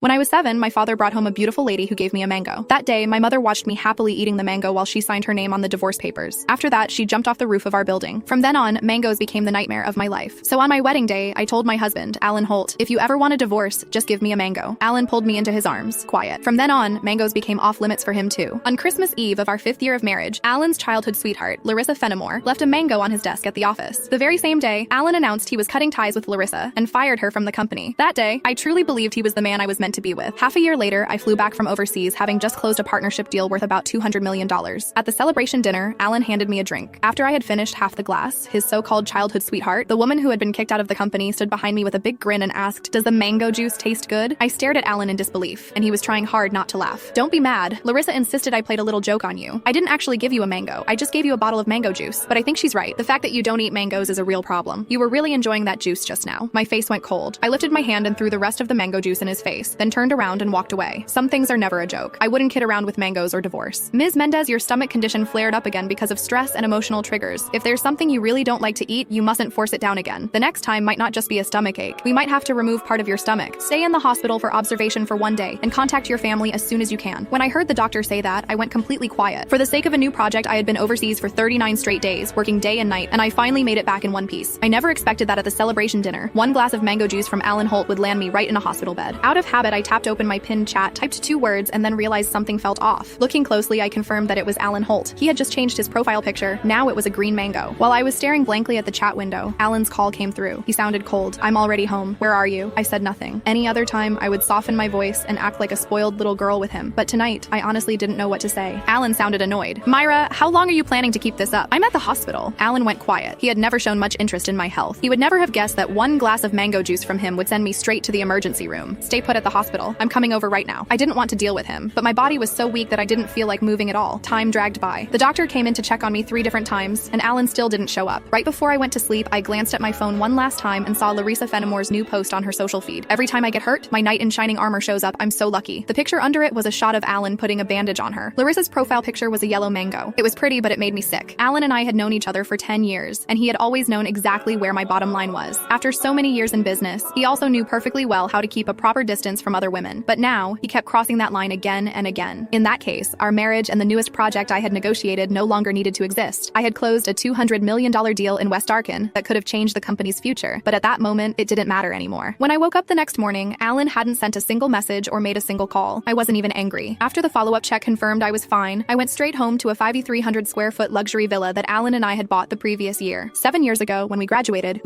When I was 7, my father brought home a beautiful lady who gave me a mango. That day, my mother watched me happily eating the mango while she signed her name on the divorce papers. After that, she jumped off the roof of our building. From then on, mangoes became the nightmare of my life. So on my wedding day, I told my husband, Alan Holt, if you ever want a divorce, just give me a mango. Alan pulled me into his arms, quiet. From then on, mangoes became off limits for him too. On Christmas Eve of our 5th year of marriage, Alan's childhood sweetheart, Larissa Fenimore, left a mango on his desk at the office. The very same day, Alan announced he was cutting ties with Larissa and fired her from the company. That day, I truly believed he was the man I was meant to be with. Half a year later, I flew back from overseas, having just closed a partnership deal worth about $200 million. At the celebration dinner, Alan handed me a drink. After I had finished half the glass, his so-called childhood sweetheart, the woman who had been kicked out of the company, stood behind me with a big grin and asked, "Does the mango juice taste good?" I stared at Alan in disbelief, and he was trying hard not to laugh. "Don't be mad. Larissa insisted I played a little joke on you. I didn't actually give you a mango. I just gave you a bottle of mango juice." But I think she's right. The fact that you don't eat mangoes is a real problem. You were really enjoying that juice just now. My face went cold. I lifted my hand and threw the rest of the mango juice in his face, then turned around and walked away. Some things are never a joke. I wouldn't kid around with mangoes or divorce. Ms. Mendez, your stomach condition flared up again because of stress and emotional triggers. If there's something you really don't like to eat, you mustn't force it down again. The next time might not just be a stomach ache. We might have to remove part of your stomach. Stay in the hospital for observation for 1 day and contact your family as soon as you can. When I heard the doctor say that, I went completely quiet. For the sake of a new project, I had been overseas for 39 straight days, working day and night, and I finally made it back in one piece. I never expected that at the celebration dinner, 1 glass of mango juice from Alan Holt would land me right in a hospital bed. Out of habit, I tapped open my pinned chat, typed 2 words, and then realized something felt off. Looking closely, I confirmed that it was Alan Holt. He had just changed his profile picture. Now it was a green mango. While I was staring blankly at the chat window, Alan's call came through. He sounded cold. "I'm already home. Where are you?" I said nothing. Any other time, I would soften my voice and act like a spoiled little girl with him. But tonight, I honestly didn't know what to say. Alan sounded annoyed. "Myra, how long are you planning to keep this up? I'm at the hospital." Alan went quiet. He had never shown much interest in my health. He would never have guessed that 1 glass of mango juice from him would send me straight to the emergency room. "Stay put at the hospital. I'm coming over right now." I didn't want to deal with him, but my body was so weak that I didn't feel like moving at all. Time dragged by. The doctor came in to check on me 3 different times, and Alan still didn't show up. Right before I went to sleep, I glanced at my phone one last time and saw Larissa Fenimore's new post on her social feed. "Every time I get hurt, my knight in shining armor shows up. I'm so lucky." The picture under it was a shot of Alan putting a bandage on her. Larissa's profile picture was a yellow mango. It was pretty, but it made me sick. Alan and I had known each other for 10 years, and he had always known exactly where my bottom line was. After so many years in business, he also knew perfectly well how to keep a proper distance from other women. But now, he kept crossing that line again and again. In that case, our marriage and the newest project I had negotiated no longer needed to exist. I had closed a $200 million deal in West Arkan that could have changed the company's future, but at that moment, it didn't matter anymore. When I woke up the next morning, Alan hadn't sent a single message or made a single call. I wasn't even angry. After the follow-up check confirmed I was fine, I went straight home to a 5,300 square foot luxury villa that Alan and I had bought the previous year. 7 years ago, when we graduated,